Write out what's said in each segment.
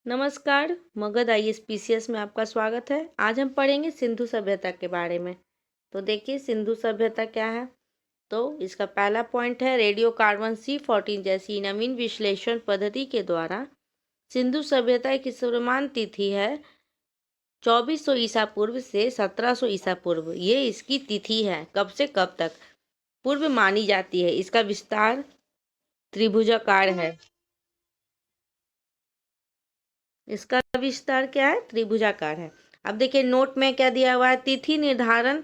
नमस्कार। मगध ISPCS में आपका स्वागत है। आज हम पढ़ेंगे सिंधु सभ्यता के बारे में। तो देखिए सिंधु सभ्यता क्या है। तो इसका पहला पॉइंट है रेडियो कार्बन C14 जैसी नवीन विश्लेषण पद्धति के द्वारा सिंधु सभ्यता की सर्वमान्य तिथि है 2400 ईसा पूर्व से 1700 ईसा पूर्व। ये इसकी तिथि है, कब से कब तक पूर्व मानी जाती है। इसका विस्तार त्रिभुजाकार है। इसका विस्तार क्या है? त्रिभुजाकार है। अब देखिए नोट में क्या दिया हुआ है। तिथि निर्धारण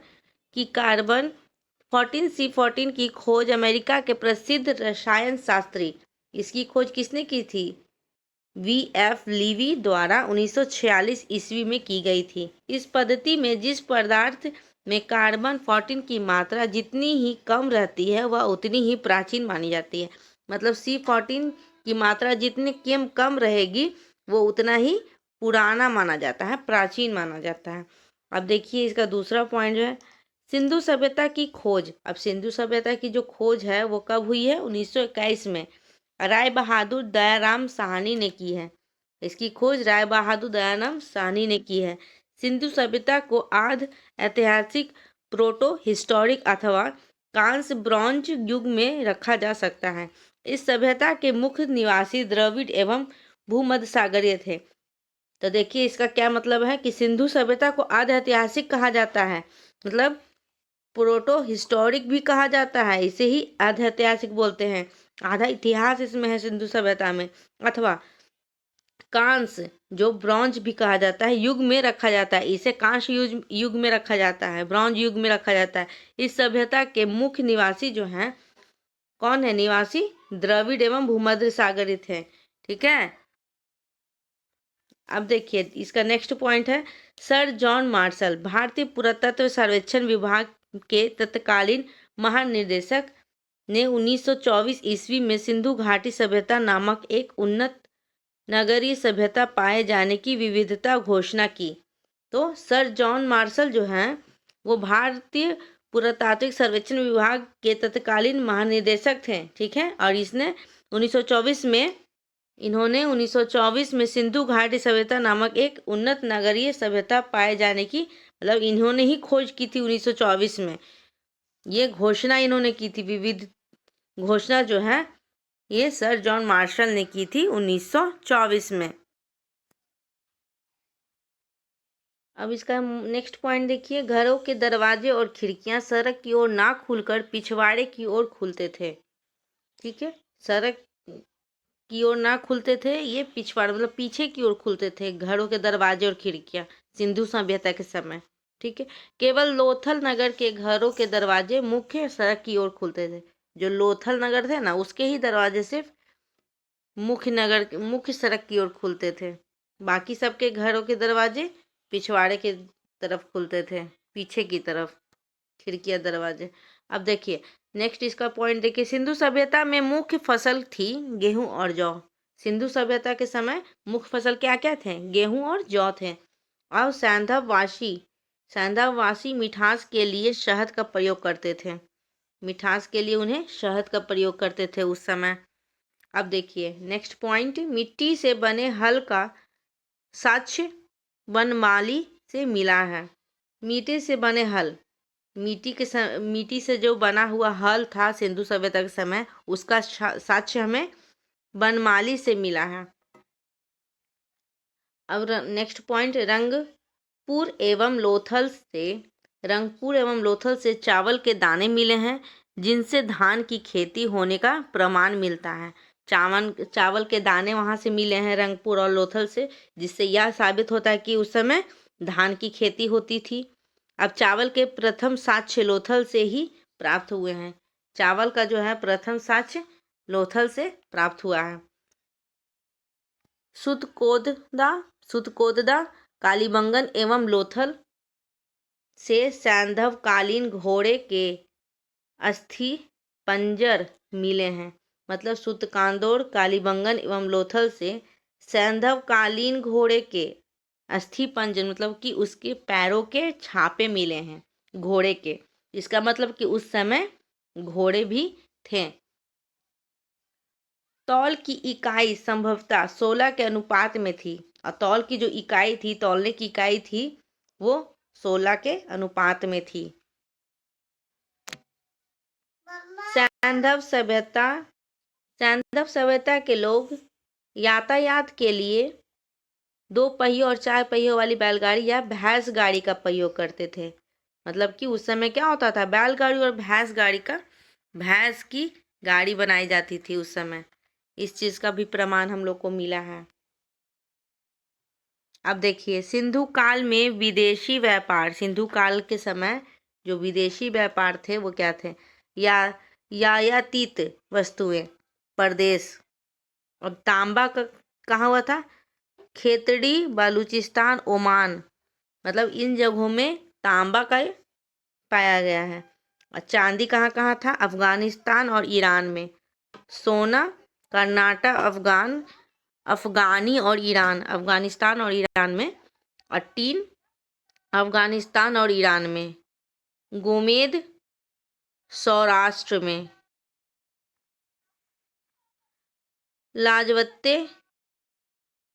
की कार्बन 14C14 की खोज अमेरिका के प्रसिद्ध रसायन शास्त्री, इसकी खोज किसने की थी? VF लीवी द्वारा 1946 ईस्वी में की गई थी। इस पद्धति में जिस पदार्थ में कार्बन 14 की मात्रा जितनी ही कम रहती है वह उतनी ही प्राचीन मानी जाती है। मतलब C14 की मात्रा जितनी कम रहेगी वो उतना ही पुराना माना जाता है, प्राचीन माना जाता है। अब देखिए इसका दूसरा पॉइंट जो है सिंधु सभ्यता की खोज। अब सिंधु सभ्यता की जो खोज है वो कब हुई है? 1921 में राय बहादुर दयाराम साहनी ने की है। इसकी खोज राय बहादुर दयाराम साहनी ने की है। सिंधु सभ्यता को आध ऐतिहासिक, प्रोटो हिस्टोरिक अथवा कांस्य ब्रॉन्ज युग में रखा जा सकता है। इस सभ्यता के मुख्य निवासी द्रविड़ एवं भूमध्य सागरीय थे। तो देखिए इसका क्या मतलब है कि सिंधु सभ्यता को आध ऐतिहासिक कहा जाता है, मतलब प्रोटो हिस्टोरिक भी कहा जाता है, इसे ही आध ऐतिहासिक बोलते हैं। आधा इतिहास इसमें है सिंधु सभ्यता में। अथवा कांस्य, जो ब्रॉन्ज भी कहा जाता है, युग में रखा जाता है, इसे कांस्य युग में रखा जाता है, ब्रॉन्ज युग में रखा जाता है। इस सभ्यता के मुख्य निवासी जो हैं, कौन है निवासी? द्रविड़ एवं भूमध्य सागरीय थे। ठीक है। अब देखिए इसका नेक्स्ट पॉइंट है सर जॉन मार्शल, भारतीय पुरातत्व सर्वेक्षण विभाग के तत्कालीन महानिदेशक ने 1924 ईस्वी में सिंधु घाटी सभ्यता नामक एक उन्नत नगरीय सभ्यता पाए जाने की विविधता घोषणा की। तो सर जॉन मार्शल जो हैं वो भारतीय पुरातात्विक सर्वेक्षण विभाग के तत्कालीन महानिदेशक थे। ठीक है। और इसने 1924 में इन्होंने 1924 में सिंधु घाटी सभ्यता नामक एक उन्नत नगरीय सभ्यता पाए जाने की, मतलब इन्होंने ही खोज की थी 1924 में। ये घोषणा इन्होंने की थी, विविध घोषणा जो है ये सर जॉन मार्शल ने की थी 1924 में। अब इसका नेक्स्ट पॉइंट देखिए घरों के दरवाजे और खिड़कियां सड़क की ओर ना खुलकर पिछवाड़े की ओर खुलते थे। ठीक है। सड़क की ओर ना खुलते थे, ये पिछवाड़ मतलब पीछे की ओर खुलते थे घरों के दरवाजे और खिड़कियां सिंधु सभ्यता के समय। ठीक है। केवल लोथल नगर के घरों के दरवाजे मुख्य सड़क की ओर खुलते थे। जो लोथल नगर थे ना उसके ही दरवाजे सिर्फ मुख्य सड़क की ओर खुलते थे। बाकी सबके घरों के दरवाजे पिछवाड़े के तरफ खुलते थे, पीछे की तरफ खिड़कियां दरवाजे। अब देखिए नेक्स्ट इसका पॉइंट देखिए सिंधु सभ्यता में मुख्य फसल थी गेहूं और जौ। सिंधु सभ्यता के समय मुख्य फसल क्या क्या थे? गेहूं और जौ थे। और सैंधववासी मिठास के लिए शहद का प्रयोग करते थे। मिठास के लिए उन्हें शहद का प्रयोग करते थे उस समय। अब देखिए नेक्स्ट पॉइंट मिट्टी से बने हल का साक्ष्य वनमाली से मिला है। मिट्टी से बने हल, मिट्टी से जो बना हुआ हल था सिंधु सभ्यता के समय, उसका साक्ष्य हमें बनमाली से मिला है। अब नेक्स्ट पॉइंट रंगपुर एवं लोथल से चावल के दाने मिले हैं जिनसे धान की खेती होने का प्रमाण मिलता है। चावल के दाने वहां से मिले हैं रंगपुर और लोथल से, जिससे यह साबित होता है कि उस समय धान की खेती होती थी। अब चावल के प्रथम साक्ष्य लोथल से ही प्राप्त हुए हैं। चावल का जो है प्रथम साक्ष्य लोथल से प्राप्त हुआ है। सुतकोददा कालीबंगन एवं लोथल से सैंधवकालीन घोड़े के अस्थि पंजर मिले हैं। मतलब सुतकांदोर, कालीबंगन एवं लोथल से सैंधवकालीन घोड़े के अस्थि पंजर, मतलब कि उसके पैरों के छापे मिले हैं घोड़े के। इसका मतलब कि उस समय घोड़े भी थे। तौल की इकाई संभवतः 16 के अनुपात में थी। और तौल की जो इकाई थी, तौलने की इकाई थी, वो 16 के अनुपात में थी। सैंधव सभ्यता, सैंधव सभ्यता के लोग यातायात के लिए 2 पहियों और 4 पहियों वाली बैलगाड़ी या भैंस गाड़ी का प्रयोग करते थे। मतलब कि उस समय क्या होता था, बैलगाड़ी और भैंस गाड़ी का, भैंस की गाड़ी बनाई जाती थी उस समय। इस चीज का भी प्रमाण हम लोग को मिला है। अब देखिए, सिंधु काल में विदेशी व्यापार, सिंधु काल के समय जो विदेशी व्यापार थे वो क्या थे, या यायातीत वस्तुएं, प्रदेश। और तांबा का कहाँ हुआ था, खेतड़ी, बलूचिस्तान, ओमान, मतलब इन जगहों में तांबा का पाया गया है। और चांदी कहाँ कहाँ था, अफगानिस्तान और ईरान में। सोना कर्नाटक, अफगानी और ईरान, अफगानिस्तान और ईरान में। और टीन अफगानिस्तान और ईरान में। गोमेद सौराष्ट्र में। लाजवत्ते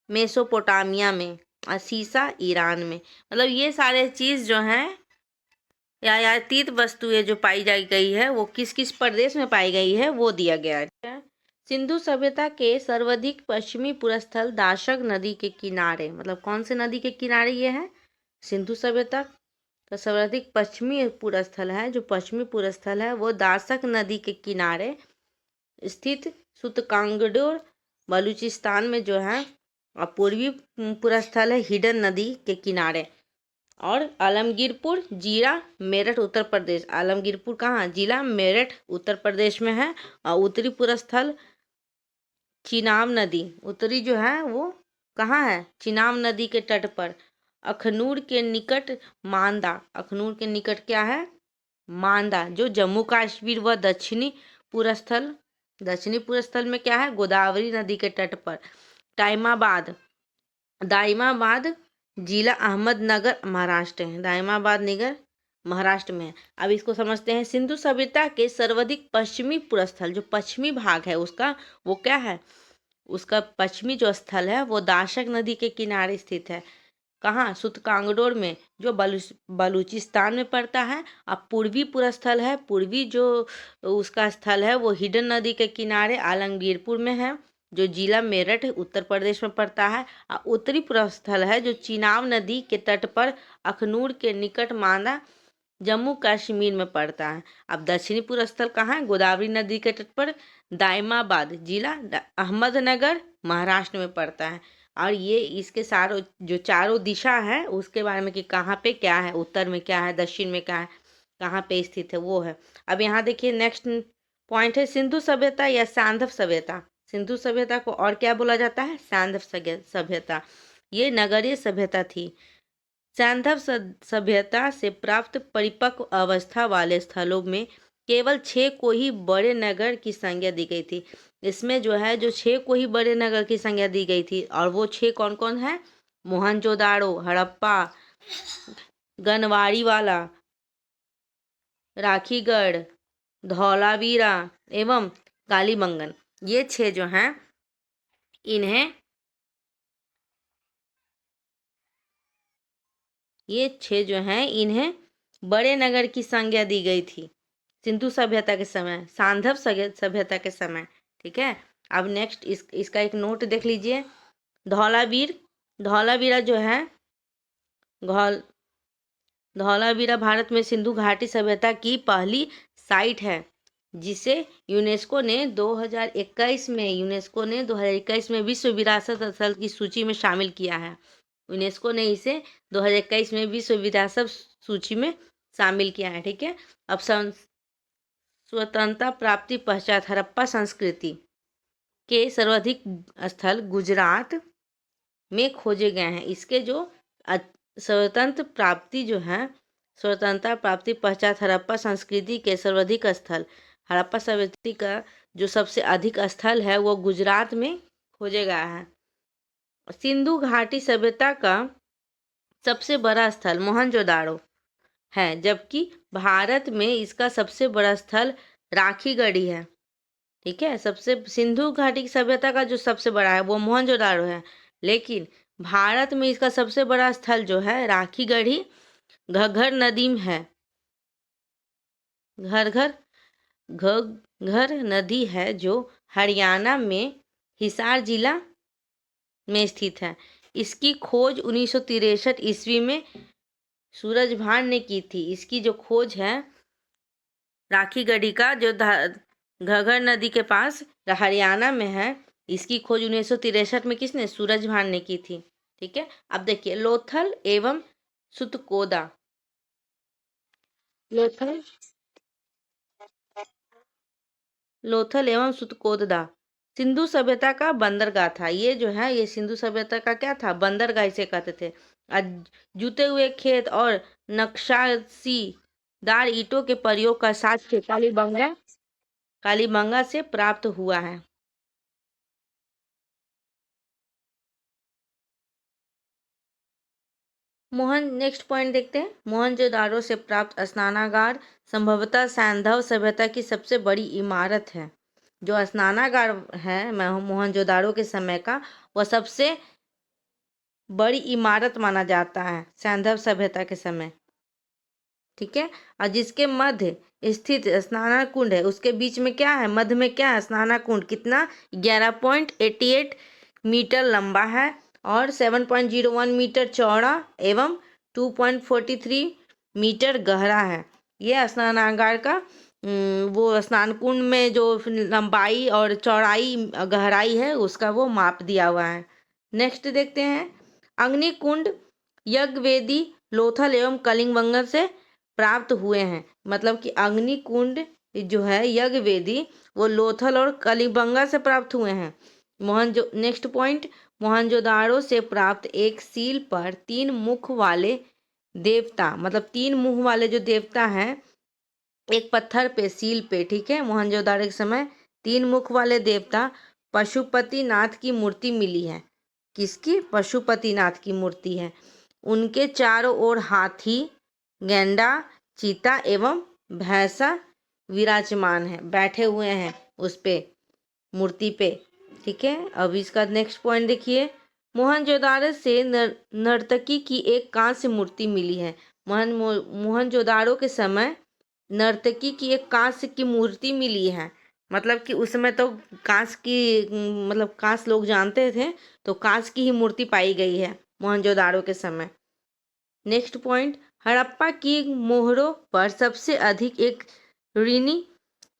मेसोपोटामिया में। और सीसा ईरान में। मतलब ये सारे चीज जो हैं, यायातीत वस्तुएं जो पाई जाई गई है वो किस किस प्रदेश में पाई गई है वो दिया गया है। सिंधु सभ्यता के सर्वाधिक पश्चिमी पुरस्थल दाशक नदी के किनारे, मतलब कौन से नदी के किनारे ये है, सिंधु सभ्यता का सर्वाधिक पश्चिमी पुरस्थल है, जो पश्चिमी पुरस्थल है वो दाशक नदी के किनारे स्थित सुतकांगडोर बलूचिस्तान में जो है, और पूर्वी पुरस्थल है हिडन नदी के किनारे। और आलमगीरपुर जिला मेरठ उत्तर प्रदेश, आलमगीरपुर कहाँ, जिला मेरठ उत्तर प्रदेश में है। और उत्तरी पुरस्थल चिनाब नदी, उत्तरी जो है वो कहाँ है, चिनाब नदी के तट पर। अखनूर के निकट मांदा, अखनूर के निकट क्या है, मांदा, जो जम्मू कश्मीर व दक्षिणी पुरस्थल में क्या है, गोदावरी नदी के तट पर। दाइमाबाद जिला अहमदनगर महाराष्ट्र है, दाइमाबाद नगर महाराष्ट्र में है। अब इसको समझते हैं, सिंधु सभ्यता के सर्वाधिक पश्चिमी पुरस्थल, जो पश्चिमी भाग है उसका, वो क्या है, उसका पश्चिमी जो स्थल है वो दाशक नदी के किनारे स्थित है। कहाँ, सुतकांगडोर में, जो बलूचिस्तान में पड़ता है। अब पूर्वी पुरस्थल है, पूर्वी जो उसका स्थल है वो हिडन नदी के किनारे आलमगीरपुर में है, जो जिला मेरठ उत्तर प्रदेश में पड़ता है। और उत्तरी पुरस्थल है जो चिनाब नदी के तट पर अखनूर के निकट मांदा जम्मू कश्मीर में पड़ता है। अब दक्षिणी पुरस्थल कहाँ है, गोदावरी नदी के तट पर दाइमाबाद जिला अहमदनगर महाराष्ट्र में पड़ता है। और ये इसके सारों जो चारों दिशा है उसके बारे में कि कहाँ पे क्या है, उत्तर में क्या है, दक्षिण में क्या है, कहाँ पे स्थित है वो है। अब यहाँ देखिए नेक्स्ट पॉइंट है सिंधु सभ्यता या सांधव सभ्यता। सिंधु सभ्यता को और क्या बोला जाता है, सांधव सभ्यता। ये नगरीय सभ्यता थी। सांधव सभ्यता से प्राप्त परिपक्व अवस्था वाले स्थलों में केवल 6 को ही बड़े नगर की संज्ञा दी गई थी। इसमें जो है, जो 6 को ही बड़े नगर की संज्ञा दी गई थी, और वो 6 कौन कौन है, मोहनजोदाड़ो, हड़प्पा, गनवारीवाला, राखीगढ़, धौलावीरा एवं कालीबंगन। ये 6 जो हैं इन्हें, ये 6 जो हैं इन्हें बड़े नगर की संज्ञा दी गई थी सिंधु सभ्यता के समय, सांधव सभ्यता के समय। ठीक है। अब नेक्स्ट इसका एक नोट देख लीजिए। धौलावीरा जो है, धौलावीरा भारत में सिंधु घाटी सभ्यता की पहली साइट है, जिसे यूनेस्को ने 2021 में विश्व विरासत स्थल की सूची में शामिल किया है। यूनेस्को ने इसे 2021 में विश्व विरासत सूची में शामिल किया है। ठीक है। अब स्वतंत्रता प्राप्ति पश्चात हड़प्पा संस्कृति के सर्वाधिक स्थल गुजरात में खोजे गए हैं। इसके जो स्वतंत्रता प्राप्ति पश्चात हड़प्पा संस्कृति के सर्वाधिक स्थल, हड़प्पा संस्कृति का जो सबसे अधिक स्थल है वो गुजरात में खोजे गया है। सिंधु घाटी सभ्यता का सबसे बड़ा स्थल मोहनजोदाड़ो है, जबकि भारत में इसका सबसे बड़ा स्थल राखीगढ़ी है। ठीक है। सिंधु घाटी की सभ्यता का जो सबसे बड़ा है वो मोहनजोदाड़ो है, लेकिन भारत में इसका सबसे बड़ा स्थल जो है राखी गढ़ी घग्गर नदी में है। घग्गर नदी है जो हरियाणा में हिसार जिला में स्थित है। इसकी खोज 1963 ईस्वी में सूरज भान ने की थी। इसकी जो खोज है राखी गढ़ी का जो घग्गर नदी के पास हरियाणा में है, इसकी खोज 1963 में किसने? सूरज भान ने की थी। ठीक है, अब देखिए लोथल एवं सुतकोदा। लोथल एवं सुतकोदा सिंधु सभ्यता का बंदरगाह था। ये जो है ये सिंधु सभ्यता का क्या था? बंदरगाह इसे कहते थे। जुते हुए खेत और नक्काशीदार ईंटों के प्रयोग का साक्ष्य कालीबंगा से प्राप्त हुआ है। नेक्स्ट पॉइंट देखते हैं। मोहनजोदाड़ो से प्राप्त स्नानागार संभवतः सैंधव सभ्यता की सबसे बड़ी इमारत है। जो स्नानागार है मोहनजोदाड़ो के समय का, वह सबसे बड़ी इमारत माना जाता है सैंधव सभ्यता के समय। ठीक है, और जिसके मध्य स्थित स्नाना कुंड है, उसके बीच में क्या है? मध्य में क्या है? स्नाना कुंड। कितना? 11.88 मीटर लंबा है और 7.01 मीटर चौड़ा एवं 2.43 मीटर गहरा है। ये स्नानागार का वो स्नान कुंड में जो लंबाई और चौड़ाई गहराई है उसका वो माप दिया हुआ है। नेक्स्ट देखते हैं। अग्निकुंड यज्ञवेदी लोथल एवं कलिंगबंगा से प्राप्त हुए हैं। मतलब कि अग्निकुंड जो है यज्ञवेदी वो लोथल और कलिंगबंगा से प्राप्त हुए हैं। नेक्स्ट पॉइंट, मोहनजोदाड़ो से प्राप्त एक सील पर 3 मुख वाले देवता, मतलब 3 मुख वाले जो देवता हैं एक पत्थर पे सील पे, ठीक है, मोहनजोदाड़ो के समय 3 मुख वाले देवता पशुपतिनाथ की मूर्ति मिली है। किसकी? पशुपतिनाथ की मूर्ति है। उनके चारों ओर हाथी, गैंडा, चीता एवं भैंसा विराजमान है, बैठे हुए हैं उस पे मूर्ति पे। ठीक है, अब इसका नेक्स्ट पॉइंट देखिए। मोहनजोदाड़ो से नर्तकी की एक कांस्य मूर्ति मिली है। मोहनजोदाड़ो के समय नर्तकी की एक कांस्य की मूर्ति मिली है। मतलब कि उस समय तो कांस्य की मतलब कांस्य लोग जानते थे, तो कांस्य की ही मूर्ति पाई गई है मोहनजोदाड़ो के समय। नेक्स्ट पॉइंट, हड़प्पा की मोहरों पर सबसे अधिक एक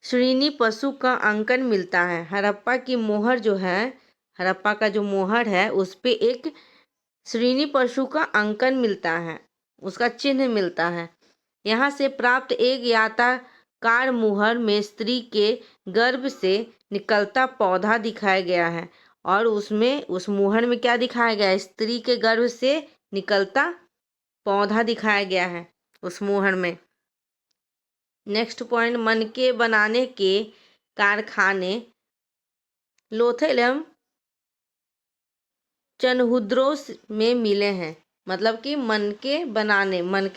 श्रीनी पशु का अंकन मिलता है। हड़प्पा की मोहर जो है, हड़प्पा का जो मोहर है उस पे एक श्रीनी पशु का अंकन मिलता है, उसका चिन्ह मिलता है। यहाँ से प्राप्त एक याताकार मुहर में स्त्री के गर्भ से निकलता पौधा दिखाया गया है और उसमें उस मुहर में क्या दिखाया गया है? स्त्री के गर्भ से निकलता पौधा दिखाया गया है उस मुहर में। नेक्स्ट पॉइंट, मनके बनाने के कारखाने लोथल एवं चनहुद्रो में मिले हैं। मतलब कि मनके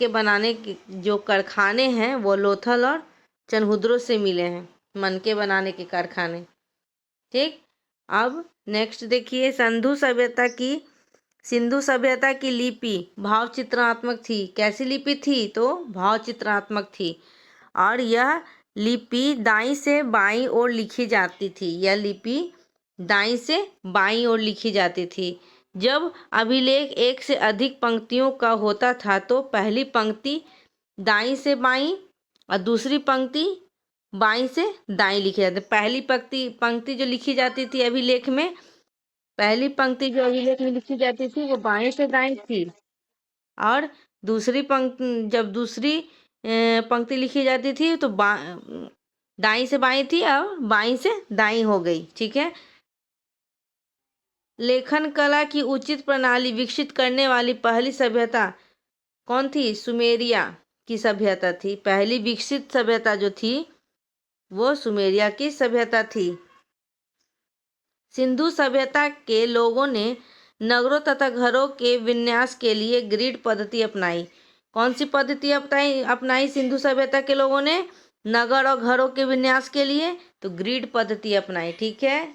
बनाने के जो कारखाने हैं वो लोथल और चनहुद्रो से मिले हैं, मनके बनाने के कारखाने। ठीक, अब नेक्स्ट देखिए। सिंधु सभ्यता की लिपि भाव चित्रात्मक थी। कैसी लिपि थी? तो भाव चित्रात्मक थी और यह लिपि दाईं से बाईं ओर लिखी जाती थी। यह लिपि दाईं से बाईं ओर लिखी जाती थी। जब अभिलेख एक से अधिक पंक्तियों का होता था तो पहली पंक्ति दाईं से बाईं और दूसरी पंक्ति बाईं से दाईं लिखी जाती। पहली पंक्ति जो लिखी जाती थी अभिलेख में, पहली पंक्ति जो अभिलेख में लिखी जाती थी वो बाईं से दाईं थी और दूसरी पंक्ति लिखी जाती थी तो दाईं से बाईं थी और बाईं से दाईं हो गई। ठीक है, लेखन कला की उचित प्रणाली विकसित करने वाली पहली सभ्यता कौन थी? सुमेरिया की सभ्यता थी। पहली विकसित सभ्यता जो थी वो सुमेरिया की सभ्यता थी। सिंधु सभ्यता के लोगों ने नगरों तथा घरों के विन्यास के लिए ग्रिड पद्धति अपनाई। कौन सी पद्धति अपनाई सिंधु सभ्यता के लोगों ने? नगर और घरों के विन्यास के लिए तो ग्रिड पद्धति अपनाई। ठीक है,